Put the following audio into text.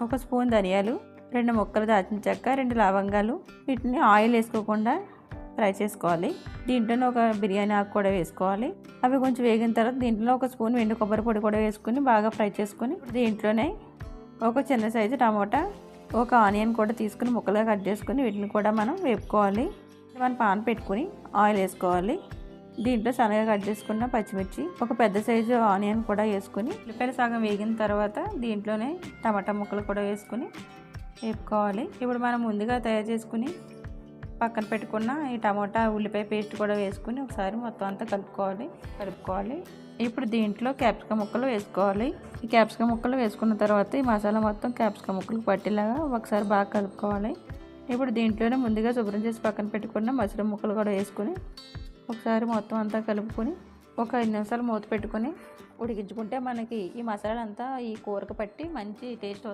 ఒక స్పూన్ ధనియాలు, 2 ముక్కలు దాల్చిన చెక్క, 2 లవంగాలు. వీటిని ఆయిల్ వేసుకోకుండా ఫ్రై చేసుకోవాలి. దీంట్లోనే ఒక బిర్యానీ ఆకు కూడా వేసుకోవాలి. అవి కొంచెం వేగిన తర్వాత దీంట్లో ఒక స్పూన్ ఎండు కొబ్బరి పొడి కూడా వేసుకుని బాగా ఫ్రై చేసుకుని దీంట్లోనే ఒక చిన్న సైజు టమోటా, ఒక ఆనియన్ కూడా తీసుకుని ముక్కలుగా కట్ చేసుకుని వీటిని కూడా మనం వేపుకోవాలి. మనం పాన్ పెట్టుకుని ఆయిల్ వేసుకోవాలి. దీంట్లో సన్నగా కట్ చేసుకున్న పచ్చిమిర్చి, ఒక పెద్ద సైజు ఆనియన్ కూడా వేసుకుని ఉల్లిపాయలు సగం వేగిన తర్వాత దీంట్లోనే టమాటా ముక్కలు కూడా వేసుకుని వేపుకోవాలి. ఇప్పుడు మనం ముందుగా తయారు చేసుకుని పక్కన పెట్టుకున్న ఈ టమాటా ఉల్లిపాయ పేస్ట్ కూడా వేసుకుని ఒకసారి మొత్తం అంతా కలుపుకోవాలి. ఇప్పుడు దీంట్లో క్యాప్సికమ్ ముక్కలు వేసుకోవాలి. ఈ క్యాప్సికమ్ ముక్కలు వేసుకున్న తర్వాత ఈ మసాలా మొత్తం క్యాప్సికమ్ ముక్కలు పట్టేలాగా ఒకసారి బాగా కలుపుకోవాలి. ఇప్పుడు దీంట్లోనే ముందుగా శుభ్రం చేసి పక్కన పెట్టుకున్న మష్రూమ్ ముక్కలు కూడా వేసుకుని ఒకసారి మొత్తం అంతా కలుపుకొని ఒక 5 నిమిషాలు మూత పెట్టుకొని ఉడికించుకుంటే మనకి ఈ మసాలా అంతా ఈ కూరకు పట్టి మంచి టేస్ట్ వస్తుంది.